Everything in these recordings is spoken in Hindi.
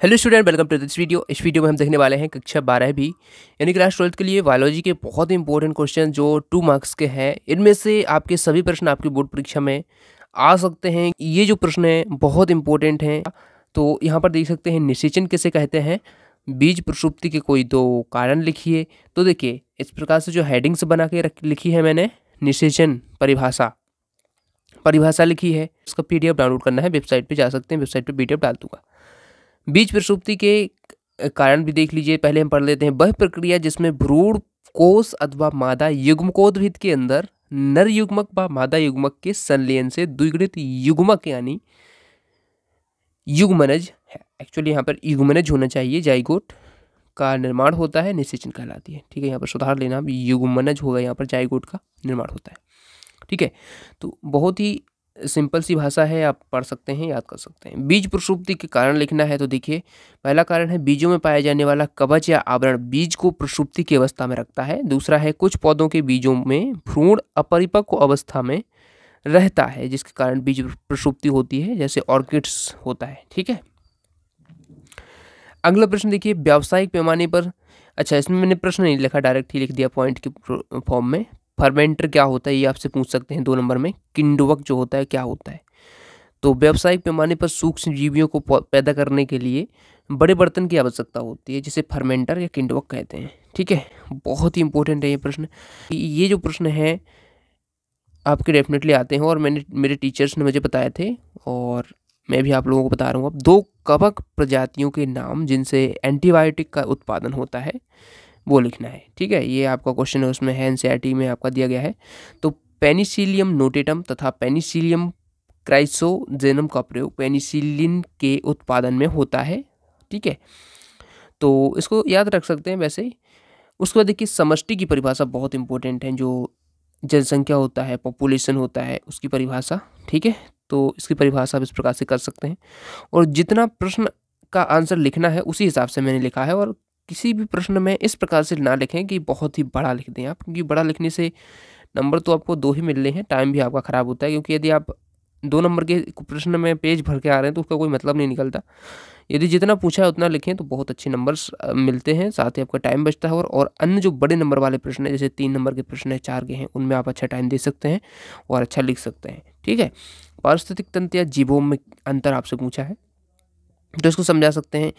Hello student, welcome to this video. इस वीडियो में हम देखने वाले हैं कक्षा 12वीं यानी क्लास 12th के लिए बायोलॉजी के बहुत ही इंपॉर्टेंट क्वेश्चन जो 2 मार्क्स के हैं। इनमें से आपके सभी प्रश्न आपकी बोर्ड परीक्षा में आ सकते हैं। ये जो प्रश्न है बहुत इंपॉर्टेंट हैं। तो यहाँ पर देख सकते हैं निषेचन किसे कहते हैं, बीज प्रसुप्ति के कोई 2 कारण लिखिए। तो देखिए इस प्रकार से जो हेडिंग्स बना के लिखी है मैंने, निषेचन परिभाषा लिखी है। इसका PDF डाउनलोड करना है, वेबसाइट पे जा सकते हैं, वेबसाइट पे PDF डाल दूंगा। बीज प्रसुप्ति के कारण भी देख लीजिए। पहले हम पढ़ लेते हैं। वह प्रक्रिया जिसमें भ्रूण कोश अथवा मादा युग्मकोद्भिद के अंदर नर युग्मक व मादा युग्मक के संलयन से द्विगुणित युग्मक यानी युग्मनज है, एक्चुअली यहाँ पर युग्मनज होना चाहिए, जाइगोट का निर्माण होता है, निषेचन कहलाती है। ठीक है, यहाँ पर सुधार लेना, युग्मनज होगा, यहाँ पर जाइगोट का निर्माण होता है। ठीक है, तो बहुत ही सिंपल सी भाषा है, आप पढ़ सकते हैं, याद कर सकते हैं। बीज प्रसुप्ति के कारण लिखना है तो देखिए पहला कारण है बीजों में पाया जाने वाला कवच या आवरण बीज को प्रसुप्ति की अवस्था में रखता है। दूसरा है कुछ पौधों के बीजों में भ्रूण अपरिपक्व अवस्था में रहता है जिसके कारण बीज प्रसुप्ति होती है, जैसे ऑर्किड्स होता है। ठीक है, अगला प्रश्न देखिए। व्यावसायिक पैमाने पर, अच्छा इसमें मैंने प्रश्न नहीं लिखा, डायरेक्ट ही लिख दिया पॉइंट के फॉर्म में। फर्मेंटर क्या होता है ये आपसे पूछ सकते हैं 2 नंबर में। किण्वक जो होता है क्या होता है। तो व्यावसायिक पैमाने पर सूक्ष्म जीवियों को पैदा करने के लिए बड़े बर्तन की आवश्यकता होती है जिसे फर्मेंटर या किण्वक कहते हैं। ठीक है, बहुत ही इंपॉर्टेंट है ये प्रश्न। ये जो प्रश्न है आपके डेफिनेटली आते हैं और मेरे टीचर्स ने मुझे बताए थे और मैं भी आप लोगों को बता रहा हूँ। अब 2 कवक प्रजातियों के नाम जिनसे एंटीबायोटिक का उत्पादन होता है वो लिखना है। ठीक है, ये आपका क्वेश्चन है, उसमें है NCERT में आपका दिया गया है। तो पेनिसिलियम नोटेटम तथा पेनिसिलियम क्राइसोजेनम का प्रयोग पेनिसिलिन के उत्पादन में होता है। ठीक है, तो इसको याद रख सकते हैं वैसे। उसके बाद देखिए समष्टि की परिभाषा बहुत इंपॉर्टेंट है, जो जनसंख्या होता है, पॉपुलेशन होता है, उसकी परिभाषा। ठीक है, तो इसकी परिभाषा आप इस प्रकार से कर सकते हैं और जितना प्रश्न का आंसर लिखना है उसी हिसाब से मैंने लिखा है। और किसी भी प्रश्न में इस प्रकार से ना लिखें कि बहुत ही बड़ा लिख दें आप, क्योंकि बड़ा लिखने से नंबर तो आपको 2 ही मिलने हैं, टाइम भी आपका ख़राब होता है। क्योंकि यदि आप 2 नंबर के प्रश्न में पेज भर के आ रहे हैं तो उसका कोई मतलब नहीं निकलता। यदि जितना पूछा है उतना लिखें तो बहुत अच्छे नंबर्स मिलते हैं, साथ ही आपका टाइम बचता है। और अन्य जो बड़े नंबर वाले प्रश्न हैं, जैसे 3 नंबर के प्रश्न है, 4 के हैं, उनमें आप अच्छा टाइम दे सकते हैं और अच्छा लिख सकते हैं। ठीक है, पारिस्थितिक तंत्र या जीवों में अंतर आपसे पूछा है तो इसको समझा सकते हैं।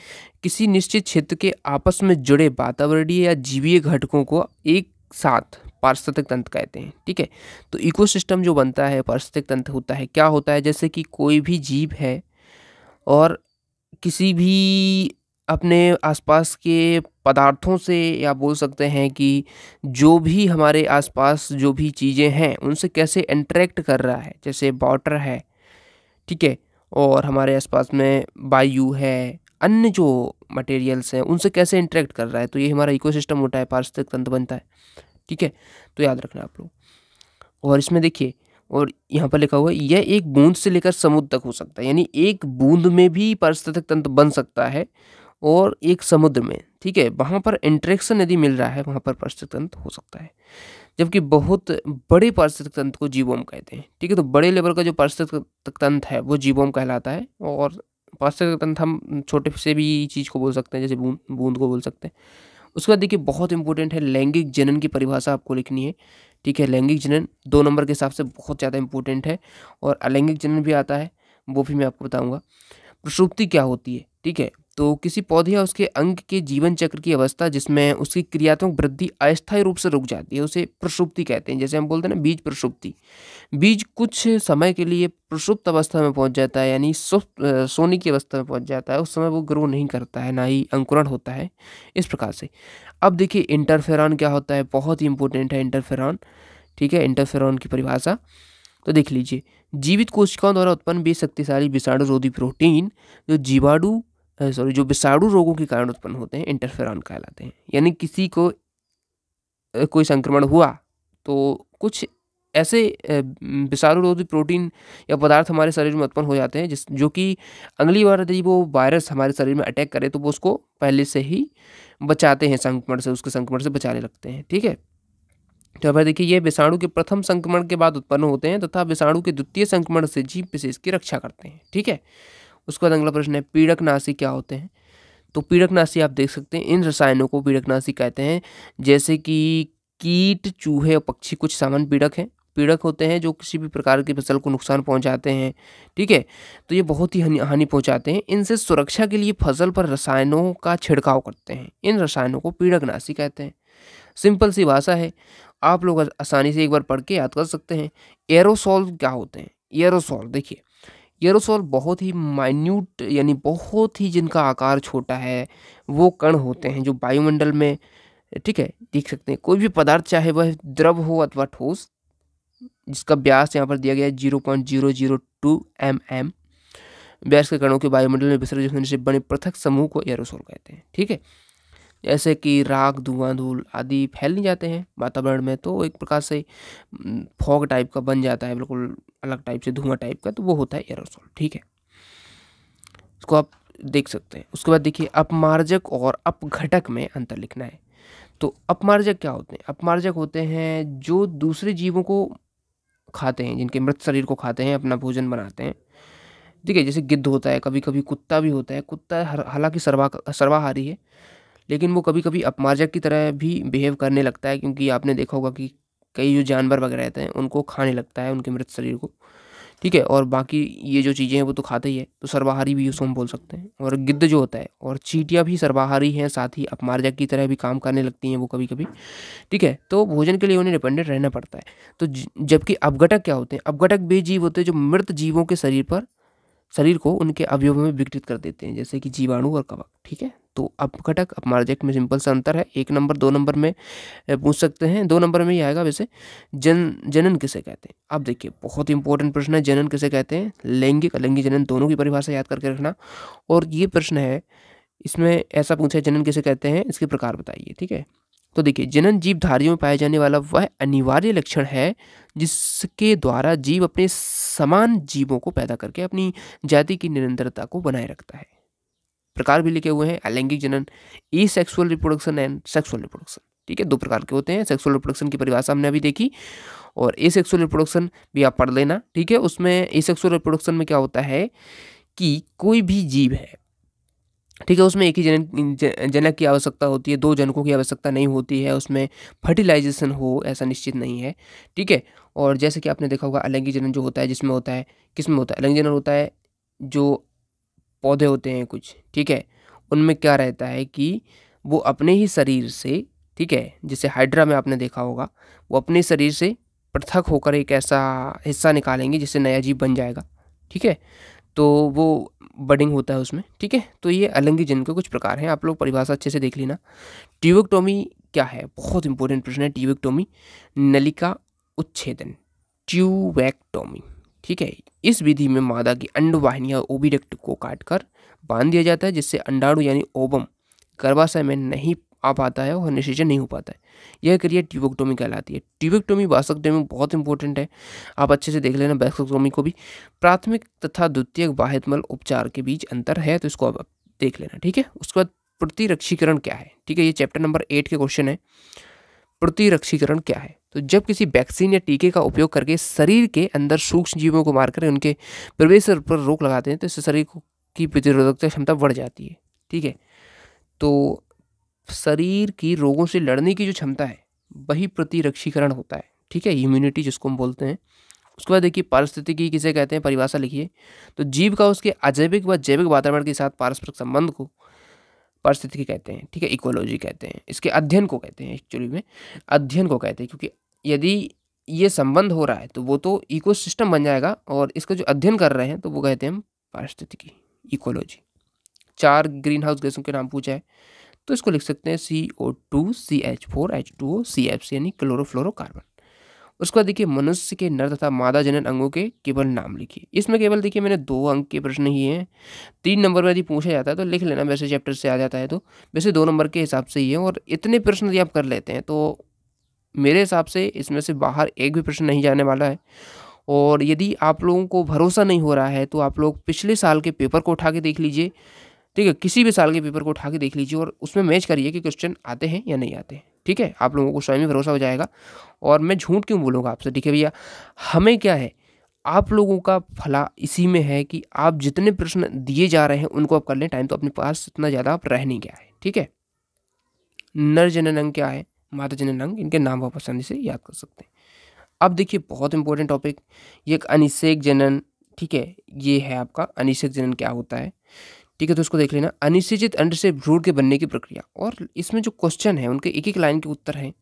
किसी निश्चित क्षेत्र के आपस में जुड़े वातावरणीय या जीवीय घटकों को एक साथ पारिस्थितिक तंत्र कहते हैं। ठीक है, तो इकोसिस्टम जो बनता है, पारिस्थितिक तंत्र होता है, क्या होता है, जैसे कि कोई भी जीव है और किसी भी अपने आसपास के पदार्थों से, या बोल सकते हैं कि जो भी हमारे आसपास जो भी चीज़ें हैं उनसे कैसे इंटरेक्ट कर रहा है, जैसे वाटर है, ठीक है, और हमारे आसपास में वायु है, अन्य जो मटेरियल्स हैं उनसे कैसे इंटरेक्ट कर रहा है, तो ये हमारा इकोसिस्टम होता है, पारिस्थितिक तंत्र बनता है। ठीक है, तो याद रखना आप लोग। और इसमें देखिए, और यहाँ पर लिखा हुआ है यह एक बूंद से लेकर समुद्र तक हो सकता है, यानी एक बूंद में भी पारिस्थितिक तंत्र बन सकता है और एक समुद्र में। ठीक है, वहाँ पर इंटरेक्शन यदि मिल रहा है वहाँ पर पारिस्थितिक तंत्र हो सकता है। जबकि बहुत बड़े पारिस्थितिक तंत्र को जीवोम कहते हैं। ठीक है, तो बड़े लेवल का जो पारिस्थितिक तंत्र है वो जीवोम कहलाता है। और पारिस्थितिक तंत्र हम छोटे से भी चीज़ को बोल सकते हैं, जैसे बूंद को बोल सकते हैं। उसके बाद देखिए बहुत इंपॉर्टेंट है लैंगिक जनन की परिभाषा आपको लिखनी है। ठीक है, लैंगिक जनन 2 नंबर के हिसाब से बहुत ज़्यादा इंपॉर्टेंट है। और अलैंगिक जनन भी आता है, वो भी मैं आपको बताऊंगा। प्रसुप्ति क्या होती है, ठीक है, तो किसी पौधे या उसके अंग के जीवन चक्र की अवस्था जिसमें उसकी क्रियात्मक वृद्धि अस्थायी रूप से रुक जाती है उसे प्रसुप्ति कहते हैं। जैसे हम बोलते हैं ना बीज प्रसुप्ति, बीज कुछ समय के लिए प्रसुप्त अवस्था में पहुंच जाता है, यानी सोने की अवस्था में पहुंच जाता है। उस समय वो ग्रो नहीं करता है, ना ही अंकुरण होता है, इस प्रकार से। अब देखिए इंटरफेरॉन क्या होता है, बहुत ही इंपॉर्टेंट है इंटरफेरॉन। ठीक है, इंटरफेरॉन की परिभाषा तो देख लीजिए। जीवित कोशिकाओं द्वारा उत्पन्न बेशक्तिशाली विषाणुरोधी प्रोटीन जो विषाणु रोगों के कारण उत्पन्न होते हैं इंटरफेरॉन कहलाते हैं। यानी किसी को कोई संक्रमण हुआ तो कुछ ऐसे विषाणुरोधी प्रोटीन या पदार्थ हमारे शरीर में उत्पन्न हो जाते हैं जो कि अगली बार यदि वो वायरस हमारे शरीर में अटैक करे तो वो उसको पहले से ही बचाते हैं, संक्रमण से, उसके संक्रमण से बचाने लगते हैं। ठीक है, तो अब देखिए ये विषाणु के प्रथम संक्रमण के बाद उत्पन्न होते हैं तथा विषाणु के द्वितीय संक्रमण से जीव विशेष की रक्षा करते हैं। ठीक है, उसके बाद अगला प्रश्न है पीड़कनाशी क्या होते हैं। तो पीड़कनाशी आप देख सकते हैं, इन रसायनों को पीड़कनाशी कहते हैं। जैसे कि कीट, चूहे और पक्षी कुछ सामान्य पीड़क होते हैं जो किसी भी प्रकार की फसल को नुकसान पहुंचाते हैं, ठीक है। तो ये बहुत ही हानि पहुंचाते हैं। इनसे सुरक्षा के लिए फसल पर रसायनों का छिड़काव करते हैं, इन रसायनों को पीड़कनाशी कहते हैं। सिंपल सी भाषा है, आप लोग आसानी से एक बार पढ़ के याद कर सकते हैं। एरोसोल क्या होते हैं? एरोसोल देखिए, एरोसोल बहुत ही माइन्यूट यानी बहुत ही जिनका आकार छोटा है वो कण होते हैं जो वायुमंडल में, ठीक है, देख सकते हैं। कोई भी पदार्थ चाहे वह द्रव हो अथवा ठोस, जिसका व्यास यहाँ पर दिया गया है 0.002 mm, व्यास के कणों के वायुमंडल में विसर्जित होने से बने पृथक समूह को एरोसोल कहते हैं, ठीक है। जैसे कि राख, धुआं, धूल आदि फैल नहीं जाते हैं वातावरण में, तो एक प्रकार से फॉग टाइप का बन जाता है, बिल्कुल अलग टाइप से धुआं टाइप का, तो वो होता है एरोसोल, ठीक है। इसको आप देख सकते हैं। उसके बाद देखिए, अपमार्जक और अपघटक में अंतर लिखना है। तो अपमार्जक क्या होते हैं? अपमार्जक होते हैं जो दूसरे जीवों को खाते हैं, जिनके मृत शरीर को खाते हैं, अपना भोजन बनाते हैं, ठीक है। जैसे गिद्ध होता है, कभी कभी कुत्ता भी होता है। कुत्ता हालांकि सर्वाहारी है, लेकिन वो कभी कभी अपमार्जक की तरह भी बिहेव करने लगता है, क्योंकि आपने देखा होगा कि कई जो जानवर वगैरह रहते हैं उनको खाने लगता है, उनके मृत शरीर को, ठीक है। और बाकी ये जो चीज़ें हैं वो तो खाते ही है, तो सर्वाहारी भी उसको हम बोल सकते हैं। और गिद्ध जो होता है और चींटियाँ भी सर्वाहारी हैं, साथ ही अपमार्जक की तरह भी काम करने लगती हैं वो कभी कभी, ठीक है। तो भोजन के लिए उन्हें डिपेंडेंट रहना पड़ता है। तो जबकि अपघटक क्या होते हैं? अपघटक वे जीव होते हैं जो मृत जीवों के शरीर को उनके अवयवों में विघटित कर देते हैं, जैसे कि जीवाणु और कवक, ठीक है। तो अपघटक अपमार्जक में सिंपल सा अंतर है। 1 नंबर 2 नंबर में पूछ सकते हैं, 2 नंबर में ही आएगा वैसे। जनन किसे कहते हैं? अब देखिए, बहुत इंपॉर्टेंट प्रश्न है, जनन किसे कहते हैं? लैंगिक अलैंगिक जनन दोनों की परिभाषा याद करके रखना। और ये प्रश्न है, इसमें ऐसा पूछा है, जनन किसे कहते हैं, इसके प्रकार बताइए, ठीक है। तो देखिए, जनन जीवधारियों में पाया जाने वाला वह अनिवार्य लक्षण है जिसके द्वारा जीव अपने समान जीवों को पैदा करके अपनी जाति की निरंतरता को बनाए रखता है। प्रकार भी लिखे हुए हैं, अलैंगिक जनन, asexual reproduction and sexual reproduction, ठीक है। 2 प्रकार के होते हैं। सेक्सुअल रिप्रोडक्शन की परिभाषा हमने अभी देखी, और ए सेक्सुअल रिप्रोडक्शन भी आप पढ़ लेना, ठीक है। उसमें ए सेक्सुअल रिप्रोडक्शन में क्या होता है कि कोई भी जीव है, ठीक है, उसमें एक ही जनक की आवश्यकता होती है, 2 जनकों की आवश्यकता नहीं होती है, उसमें फर्टिलाइजेशन हो ऐसा निश्चित नहीं है, ठीक है। और जैसे कि आपने देखा होगा, अलैंगिक जनन जो होता है, जिसमें होता है, किसमें होता है? अलैंगिक जनन होता है जो पौधे होते हैं कुछ, ठीक है, उनमें क्या रहता है कि वो अपने ही शरीर से, ठीक है, जैसे हाइड्रा में आपने देखा होगा, वो अपने शरीर से पृथक होकर एक ऐसा हिस्सा निकालेंगे जिससे नया जीव बन जाएगा, ठीक है। तो वो बडिंग होता है उसमें, ठीक है। तो ये अलैंगिक जनन के कुछ प्रकार हैं, आप लोग परिभाषा अच्छे से देख लेना। ट्यूबेक्टोमी क्या है? बहुत इंपॉर्टेंट प्रश्न है। ट्यूबेक्टोमी, नलिका उच्छेदन, ट्यूबेक्टोमी, ठीक है। इस विधि में मादा की अंडवाहिनी या ओविडक्ट को काटकर बांध दिया जाता है, जिससे अंडाणु यानी ओवम गर्भाशय में नहीं आ पाता है और निषेचन नहीं हो पाता है। यह क्रिया ट्यूबेक्टोमी कहलाती है। ट्यूबेक्टोमी वासक्टोमी बहुत इंपॉर्टेंट है, आप अच्छे से देख लेना वासक्टोमी को भी। प्राथमिक तथा द्वितीयक बाह्यमल उपचार के बीच अंतर है, तो इसको आप देख लेना, ठीक है। उसके बाद प्रतिरक्षीकरण क्या है, ठीक है, ये चैप्टर नंबर 8 के क्वेश्चन है। प्रतिरक्षीकरण क्या है? तो जब किसी वैक्सीन या टीके का उपयोग करके शरीर के अंदर सूक्ष्म जीवों को मारकर उनके प्रवेश पर रोक लगाते हैं, तो इससे शरीर की प्रतिरोधकता क्षमता बढ़ जाती है, ठीक है। तो शरीर की रोगों से लड़ने की जो क्षमता है वही प्रतिरक्षीकरण होता है, ठीक है, इम्यूनिटी जिसको हम बोलते हैं। उसके बाद देखिए, पारिस्थितिकी किसे कहते हैं? परिभाषा लिखिए। तो जीव का उसके अजैविक व जैविक वातावरण के साथ पारस्परिक संबंध को पारिस्थितिकी कहते हैं, ठीक है, इकोलॉजी कहते हैं। इसके अध्ययन को कहते हैं, एक्चुअली में अध्ययन को कहते हैं, क्योंकि यदि ये संबंध हो रहा है तो वो तो इकोसिस्टम बन जाएगा, और इसका जो अध्ययन कर रहे हैं तो वो कहते हैं हम पारिस्थितिकी, इकोलॉजी। 4 ग्रीन हाउस गैसों के नाम पूछा है, तो इसको लिख सकते हैं CO2, CH4, H2O, CFC यानी क्लोरोफ्लोरोकार्बन। उसके बाद देखिए, मनुष्य के नर तथा मादा जनन अंगों के केवल नाम लिखिए। इसमें केवल देखिए मैंने 2 अंक के प्रश्न ही हैं, 3 नंबर में यदि पूछा जाता है तो लिख लेना, वैसे चैप्टर से आ जाता है तो वैसे 2 नंबर के हिसाब से ही है। और इतने प्रश्न यदि आप कर लेते हैं तो मेरे हिसाब से इसमें से बाहर एक भी प्रश्न नहीं जाने वाला है। और यदि आप लोगों को भरोसा नहीं हो रहा है तो आप लोग पिछले साल के पेपर को उठा के देख लीजिए, ठीक है, किसी भी साल के पेपर को उठा के देख लीजिए और उसमें मैच करिए कि क्वेश्चन आते हैं या नहीं आते हैं, ठीक है। आप लोगों को स्वयं ही भरोसा हो जाएगा। और मैं झूठ क्यों बोलूँगा आपसे, ठीक है भैया, हमें क्या है, आप लोगों का भला इसी में है कि आप जितने प्रश्न दिए जा रहे हैं उनको आप कर लें, टाइम तो अपने पास इतना ज़्यादा आप रह नहीं गया है, ठीक है। नर जनन क्या है, माता जनन, इनके नाम आप आसानी से याद कर सकते हैं। अब देखिए बहुत इंपॉर्टेंट टॉपिक, ये एक अनिषेक जनन, ठीक है, ये है आपका अनिषेक जनन क्या होता है, ठीक है। तो उसको देख लेना। अनिषेचित अंड से भ्रूण के बनने की प्रक्रिया, और इसमें जो क्वेश्चन है उनके एक एक लाइन के उत्तर हैं,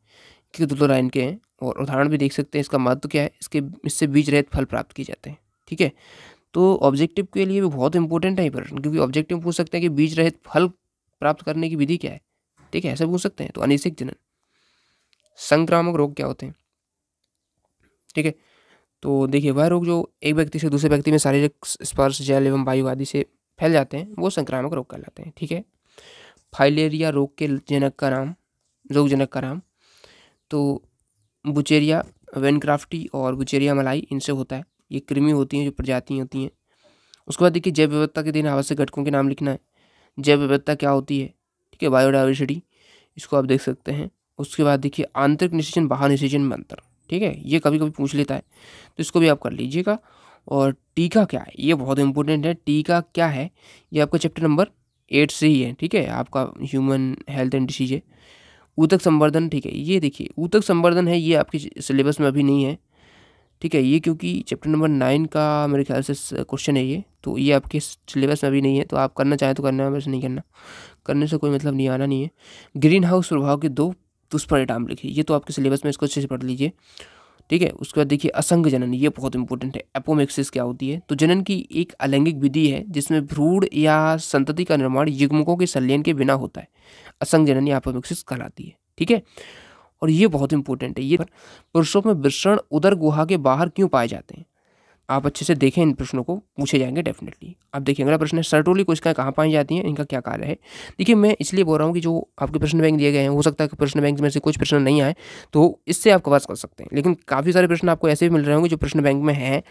कि दो लाइन के हैं, और उदाहरण भी देख सकते हैं। इसका महत्व क्या है, इससे बीज रहित फल प्राप्त किए जाते हैं, ठीक है। तो ऑब्जेक्टिव के लिए भी बहुत इंपॉर्टेंट है ये प्रश्न, क्योंकि ऑब्जेक्टिव पूछ सकते हैं कि बीज रहित फल प्राप्त करने की विधि क्या है, ठीक है, ऐसा पूछ सकते हैं। तो अनिषेक जनन। संक्रामक रोग क्या होते हैं, ठीक है। तो देखिए वह रोग जो एक व्यक्ति से दूसरे व्यक्ति में शारीरिक स्पर्श, जल एवं वायु आदि से फैल जाते हैं, वो संक्रामक रोग कहलाते हैं, ठीक है। फाइलेरिया रोग के जनक का नाम, रोग जनक का नाम, तो बुचेरिया वेनक्राफ्टी और बुचेरिया मलाई, इनसे होता है। ये कृमि होती हैं, जो प्रजातियाँ होती हैं। उसके बाद देखिए जैव विविधता के 3 आवश्यक घटकों के नाम लिखना है। जैव विविधता क्या होती है, ठीक है, बायोडाइवर्सिटी, इसको आप देख सकते हैं। उसके बाद देखिए आंतरिक निषेचन बाह्य निषेचन में अंतर, ठीक है, ये कभी कभी पूछ लेता है, तो इसको भी आप कर लीजिएगा। और टीका क्या है, ये बहुत इंपॉर्टेंट है। टीका क्या है, ये आपका चैप्टर नंबर 8 से ही है, ठीक है, आपका ह्यूमन हेल्थ एंड डिसीज है। ऊतक संवर्धन, ठीक है, ये देखिए ऊतक संवर्धन है, ये आपके सिलेबस में अभी नहीं है, ठीक है, ये क्योंकि चैप्टर नंबर 9 का मेरे ख्याल से क्वेश्चन है ये, तो ये आपके सिलेबस में अभी नहीं है। तो आप करना चाहें तो करना है, वैसे नहीं करना, करने से कोई मतलब नहीं, आना नहीं है। ग्रीन हाउस प्रभाव के 2 दुष्परिणाम लिखिए, ये तो आपके सिलेबस में, इसको अच्छे से पढ़ लीजिए, ठीक है। उसके बाद देखिए असंग जनन, ये बहुत इंपॉर्टेंट है। एपोमेक्सिस क्या होती है, तो जनन की एक अलैंगिक विधि है जिसमें भ्रूण या संतति का निर्माण युग्मकों के संलयन के बिना होता है। असंग जनन या एपोमेक्सिस कहलाती है, ठीक है। और ये बहुत इंपॉर्टेंट है। ये पुरुषों में वृषण उदर गुहा के बाहर क्यों पाए जाते हैं, आप अच्छे से देखें, इन प्रश्नों को पूछे जाएंगे डेफिनेटली। अब देखिए अगला प्रश्न है, सर्टोली कोशिकाएं कहाँ पाई जाती हैं, इनका क्या कार्य है। देखिए मैं इसलिए बोल रहा हूँ कि जो आपके प्रश्न बैंक दिए गए हैं, हो सकता है कि प्रश्न बैंक में से कुछ प्रश्न नहीं आए, तो इससे आप कवर कर सकते हैं। लेकिन काफ़ी सारे प्रश्न आपको ऐसे भी मिल रहे होंगे जो प्रश्न बैंक में हैं,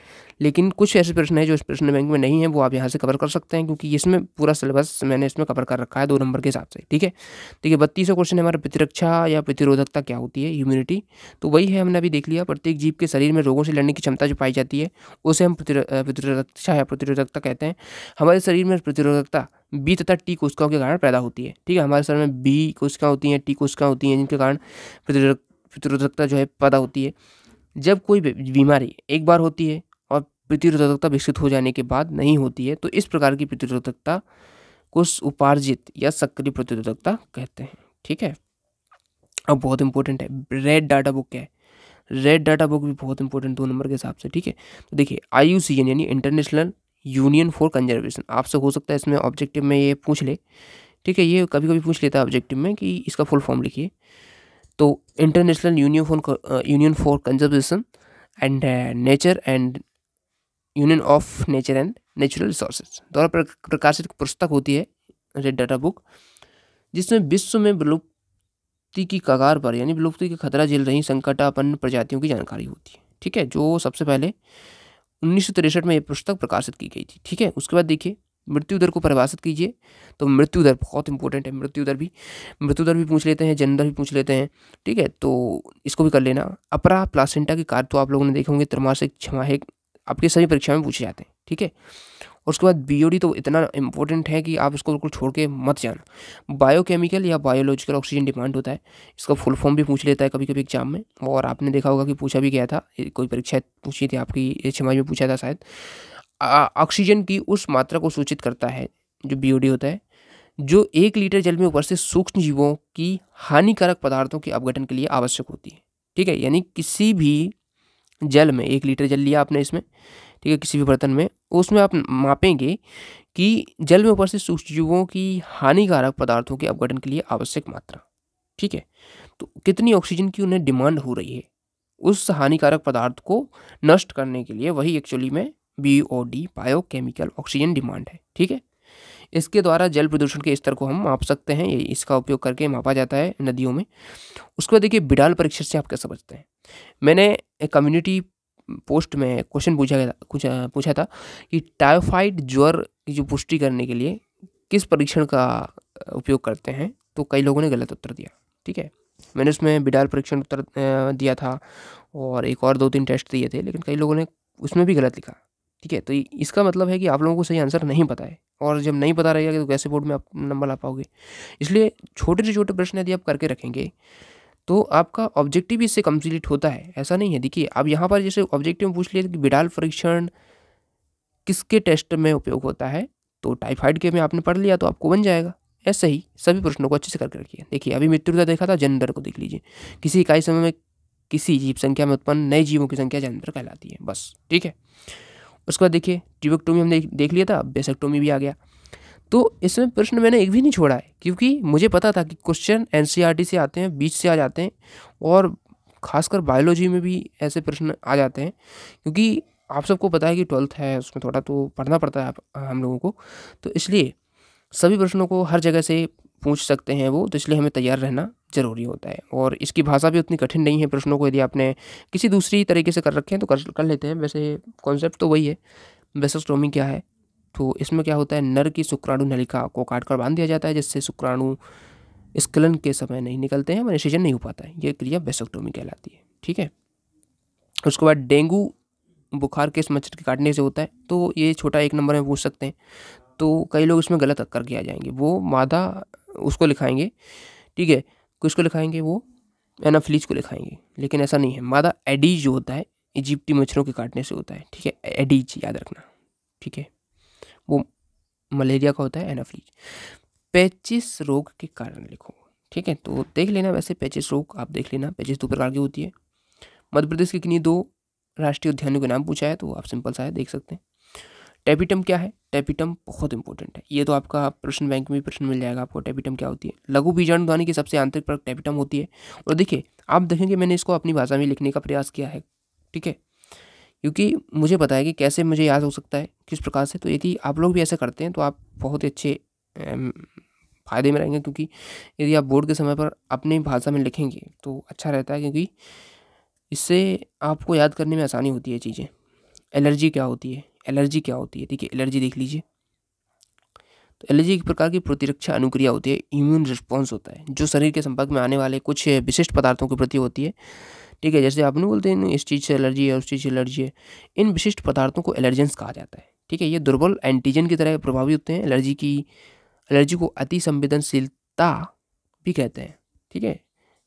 लेकिन कुछ ऐसे प्रश्न हैं जो इस प्रश्न बैंक में नहीं है, वो आप यहाँ से कवर कर सकते हैं, क्योंकि इसमें पूरा सिलेबस मैंने इसमें कवर कर रखा है 2 नंबर के हिसाब से, ठीक है। देखिए 32वां क्वेश्चन है हमारा, प्रतिरक्षा या प्रतिरोधकता क्या होती है, इम्यूनिटी। तो वही है, हमने अभी देख लिया। प्रत्येक जीव के शरीर में रोगों से लड़ने की क्षमता जो पाई जाती है, उसे हम प्रतिरोधकता या प्रतिरोधकता कहते हैं। हमारे शरीर में प्रतिरोधकता बी तथा टी कोशिकाओं के कारण पैदा होती है, ठीक है। हमारे शरीर में बी कोशिकाएं होती हैं, टी कोशिकाएं होती हैं, जिनके कारण प्रतिरोधकता जो है पैदा होती है। जब कोई बीमारी एक बार होती है और प्रतिरोधकता विकसित हो जाने के बाद नहीं होती है, तो इस प्रकार की प्रतिरोधकता को उपार्जित या सक्रिय प्रतिरोधकता कहते हैं, ठीक है। अब बहुत इंपॉर्टेंट है, रेड डाटा बुक क्या है। रेड डाटा बुक भी बहुत इंपॉर्टेंट 2 नंबर के हिसाब से, ठीक है। तो देखिए IUCN यानी इंटरनेशनल यूनियन फॉर कंजर्वेशन, आपसे हो सकता है इसमें ऑब्जेक्टिव में ये पूछ ले, ठीक है, ये कभी कभी पूछ लेता है ऑब्जेक्टिव में कि इसका फुल फॉर्म लिखिए। तो international union for conservation and nature and union of nature and natural resources द्वारा प्रकाशित पुस्तक होती है रेड डाटा बुक, जिसमें विश्व में विलुप्ति की कगार पर यानी विलुप्ति का खतरा झेल रही संकटापन्न प्रजातियों की जानकारी होती है, ठीक है, जो सबसे पहले 1963 में ये पुस्तक प्रकाशित की गई थी, ठीक है। उसके बाद देखिए मृत्यु दर को परिभाषित कीजिए। तो मृत्यु दर बहुत इंपॉर्टेंट है, मृत्यु दर भी पूछ लेते हैं, जन्म दर भी पूछ लेते हैं, ठीक है, तो इसको भी कर लेना। अपरा प्लासेंटा के कार्य तो आप लोगों ने देखे होंगे, त्रैमासिक छमाहिक, आपके सभी परीक्षा में पूछे जाते हैं, ठीक है। और उसके बाद BOD तो इतना इंपॉर्टेंट है कि आप इसको बिल्कुल छोड़ के मत जाना। बायोकेमिकल या बायोलॉजिकल ऑक्सीजन डिमांड होता है, इसका फुल फॉर्म भी पूछ लेता है कभी कभी एग्जाम में, और आपने देखा होगा कि पूछा भी गया था, कोई परीक्षा पूछी थी आपकी छमाही में पूछा था शायद। ऑक्सीजन की उस मात्रा को सूचित करता है जो BOD होता है, जो 1 लीटर जल में उपस्थित सूक्ष्म जीवों की हानिकारक पदार्थों के अपघटन के लिए आवश्यक होती है, ठीक है। यानी किसी भी जल में 1 लीटर जल लिया आपने इसमें, ठीक है, किसी भी बर्तन में, उसमें आप मापेंगे कि जल में उपस्थित सूक्ष्म जीवों की हानिकारक पदार्थों के अपघटन के लिए आवश्यक मात्रा, ठीक है। तो कितनी ऑक्सीजन की उन्हें डिमांड हो रही है उस हानिकारक पदार्थ को नष्ट करने के लिए, वही एक्चुअली में BOD बायोकेमिकल ऑक्सीजन डिमांड है, ठीक है। इसके द्वारा जल प्रदूषण के स्तर को हम माप सकते हैं, ये इसका उपयोग करके मापा जाता है नदियों में। उसके बाद देखिए बिडाल परीक्षण से आप क्या समझते हैं। मैंने कम्युनिटी पोस्ट में क्वेश्चन पूछा था कि टाइफाइड ज्वर की जो पुष्टि करने के लिए किस परीक्षण का उपयोग करते हैं, तो कई लोगों ने गलत उत्तर दिया, ठीक है। मैंने उसमें बिडाल परीक्षण उत्तर दिया था, और एक और 2-3 टेस्ट दिए थे, लेकिन कई लोगों ने उसमें भी गलत लिखा। ठीक है, तो इसका मतलब है कि आप लोगों को सही आंसर नहीं पता है, और जब नहीं पता रहेगा तो कैसे बोर्ड में आप नंबर ला पाओगे। इसलिए छोटे से छोटे प्रश्न यदि आप करके रखेंगे तो आपका ऑब्जेक्टिव भी इससे कंप्लीट होता है। ऐसा नहीं है, देखिए अब यहाँ पर जैसे ऑब्जेक्टिव में पूछ लिया कि बिडाल परीक्षण किसके टेस्ट में उपयोग होता है, तो टाइफाइड के में आपने पढ़ लिया तो आपको बन जाएगा। ऐसे ही सभी प्रश्नों को अच्छे से करके रखिए। देखिए अभी मृत्युदर देखा था, जन्म दर को देख लीजिए। किसी इकाई समय में किसी जीव संख्या में उत्पन्न नए जीवों की संख्या जन्म दर कहलाती है, बस। ठीक है, उसके बाद देखिए ट्यूबेक्टोमी हमने देख लिया था, बेसेक्टोमी भी आ गया। तो इसमें प्रश्न मैंने एक भी नहीं छोड़ा है, क्योंकि मुझे पता था कि क्वेश्चन एनसीईआरटी से आते हैं, बीच से आ जाते हैं, और खासकर बायोलॉजी में भी ऐसे प्रश्न आ जाते हैं, क्योंकि आप सबको पता है कि 12th है, उसमें थोड़ा तो पढ़ना पड़ता है हम लोगों को। तो इसलिए सभी प्रश्नों को हर जगह से पूछ सकते हैं वो, तो इसलिए हमें तैयार रहना ज़रूरी होता है। और इसकी भाषा भी उतनी कठिन नहीं है। प्रश्नों को यदि आपने किसी दूसरी तरीके से कर रखे हैं तो कर लेते हैं, वैसे कॉन्सेप्ट तो वही है। बेसेक्टोमी क्या है, तो इसमें क्या होता है, नर की शुक्राणु नलिका को काटकर बांध दिया जाता है, जिससे शुक्राणु स्खलन के समय नहीं निकलते हैं, निषेचन नहीं हो पाता है। ये क्रिया बेसेक्टोमी कहलाती है। ठीक है, उसके बाद डेंगू बुखार किस मच्छर के काटने से होता है, तो ये छोटा 1 नंबर में पूछ सकते हैं। तो कई लोग इसमें गलत करके आ जाएंगे, वो मादा उसको लिखाएंगे, ठीक है, किसको लिखाएंगे, वो एनाफिलीज को लिखाएंगे, लेकिन ऐसा नहीं है। मादा एडीज जो होता है इजिप्टी मच्छरों के काटने से होता है। ठीक है, एडीज याद रखना। ठीक है, वो मलेरिया का होता है, एनाफिलीज। पेचिस रोग के कारण लिखो। ठीक है, तो देख लेना, वैसे पेचिस रोग आप देख लेना। पेचिस 2 प्रकार की होती है। मध्य प्रदेश के किन्हीं 2 राष्ट्रीय उद्यानों के नाम पूछा है, तो आप सिंपल सा है, देख सकते हैं। टेपिटम क्या है, टेपिटम बहुत इंपॉर्टेंट है, ये तो आपका प्रश्न बैंक में भी प्रश्न मिल जाएगा आपको। टेपिटम क्या होती है, लघु बीजाणुधानी की सबसे आंतरिक परत टेपिटम होती है। और देखिए आप देखेंगे मैंने इसको अपनी भाषा में लिखने का प्रयास किया है। ठीक है, क्योंकि मुझे पता है कि कैसे मुझे याद हो सकता है, किस प्रकार से। तो यदि आप लोग भी ऐसा करते हैं तो आप बहुत अच्छे फ़ायदे में रहेंगे, क्योंकि यदि आप बोर्ड के समय पर अपनी भाषा में लिखेंगे तो अच्छा रहता है, क्योंकि इससे आपको याद करने में आसानी होती है चीज़ें। एलर्जी क्या होती है, एलर्जी क्या होती है, ठीक है, एलर्जी देख लीजिए। तो एलर्जी एक प्रकार की प्रतिरक्षा अनुक्रिया होती है, इम्यून रिस्पॉन्स होता है, जो शरीर के संपर्क में आने वाले कुछ विशिष्ट पदार्थों के प्रति होती है। ठीक है, जैसे आप नहीं बोलते हैं इस चीज़ से एलर्जी है, उस चीज़ से एलर्जी है, इन विशिष्ट पदार्थों को एलर्जेंस कहा जाता है। ठीक है, ये दुर्बल एंटीजन की तरह प्रभावी होते हैं। एलर्जी को अति संवेदनशीलता भी कहते हैं। ठीक है,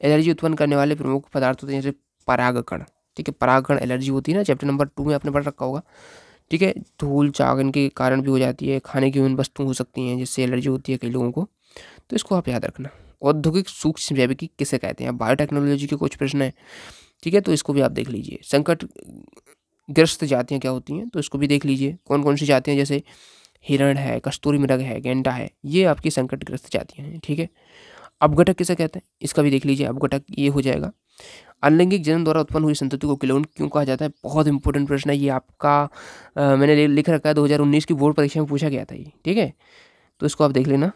एलर्जी उत्पन्न करने वाले प्रमुख पदार्थ होते हैं जैसे परागकण। ठीक है, परागकण एलर्जी होती है ना, चैप्टर नंबर 2 में आपने पढ़ रखा होगा। ठीक है, धूल चागन के कारण भी हो जाती है, खाने की विभिन्न वस्तुएं हो सकती हैं जिससे एलर्जी होती है कई लोगों को, तो इसको आप याद रखना। औद्योगिक सूक्ष्म जैविकी किसे कहते हैं, बायोटेक्नोलॉजी के कुछ प्रश्न हैं। ठीक है, तो इसको भी आप देख लीजिए। संकट ग्रस्त जातियाँ क्या होती हैं, तो इसको भी देख लीजिए। कौन कौन सी जातियाँ, जैसे हिरण है, कस्तूरी मृग है, गेंडा है, ये आपकी संकटग्रस्त जातियाँ हैं। ठीक है, अपघटक किसे कहते हैं, इसका भी देख लीजिए। अपघटक ये हो जाएगा। अनलैंगिक जन्म द्वारा उत्पन्न हुई संतति को क्लोन क्यों कहा जाता है, बहुत इंपॉर्टेंट प्रश्न है ये आपका। मैंने लिख रखा है, 2019 की बोर्ड परीक्षा में पूछा गया था ये। ठीक है, तो इसको आप देख लेना।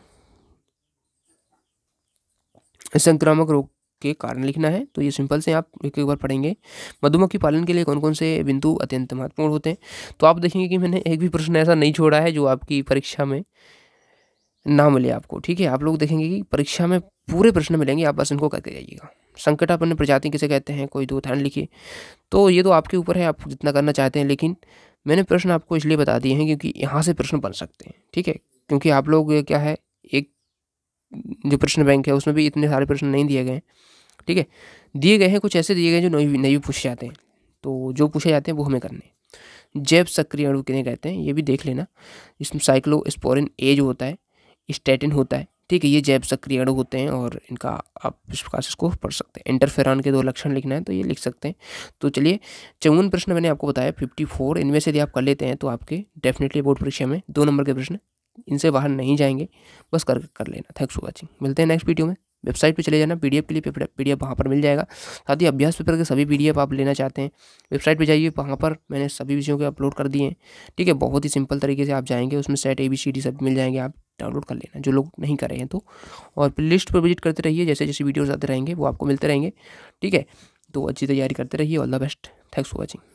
संक्रामक रोग के कारण लिखना है, तो ये सिंपल से आप एक बार पढ़ेंगे। मधुमक्खी पालन के लिए कौन कौन से बिंदु अत्यंत महत्वपूर्ण होते हैं, तो आप देखेंगे कि मैंने एक भी प्रश्न ऐसा नहीं छोड़ा है जो आपकी परीक्षा में ना मिले आपको। ठीक है, आप लोग देखेंगे कि परीक्षा में पूरे प्रश्न मिलेंगे, आप बस इनको करके जाइएगा। संकटापन्न प्रजाति किसे कहते हैं, कोई 2 उदाहरण लिखिए। तो ये तो आपके ऊपर है, आप जितना करना चाहते हैं, लेकिन मैंने प्रश्न आपको इसलिए बता दिए हैं क्योंकि यहाँ से प्रश्न बन सकते हैं। ठीक है, क्योंकि आप लोग क्या है, एक जो प्रश्न बैंक है उसमें भी इतने सारे प्रश्न नहीं दिए गए हैं। ठीक है, दिए गए हैं कुछ ऐसे दिए गए जो नहीं पूछे जाते हैं, तो जो पूछे जाते हैं वो हमें करने। जैव सक्रिय अणु किन्हें कहते हैं, ये भी देख लेना। इसमें साइक्लोस्पोरिन ए जो होता है, स्टैटिन होता है। ठीक है, ये जैव सक्रिय अणु होते हैं और इनका आप इस प्रकार से इसको पढ़ सकते हैं। इंटरफेरॉन के 2 लक्षण लिखना है, तो ये लिख सकते हैं। तो चलिए 54 प्रश्न मैंने आपको बताया, 54, इनमें से यदि आप कर लेते हैं तो आपके डेफिनेटली बोर्ड परीक्षा में 2 नंबर के प्रश्न इनसे बाहर नहीं जाएंगे, बस कर लेना। थैंक्स फॉर वॉचिंग, मिलते हैं नेक्स्ट वीडियो में। वेबसाइट पे चले जाना, पीडीएफ के लिए पीडीएफ वहाँ पर मिल जाएगा। साथ ही अभ्यास पेपर के सभी पीडीएफ आप लेना चाहते हैं, वेबसाइट पे जाइए, वहाँ पर मैंने सभी विषयों के अपलोड कर दिए हैं। ठीक है, बहुत ही सिंपल तरीके से आप जाएंगे, उसमें सेट ABCD सब मिल जाएंगे, आप डाउनलोड कर लेना जो लोग नहीं कर रहे हैं तो। और प्ले लिस्ट पर विजिट करते रहिए, जैसे जैसे वीडियोज़ आते रहेंगे वो आपको मिलते रहेंगे। ठीक है, तो अच्छी तैयारी करते रहिए। All the best, thanks for watching.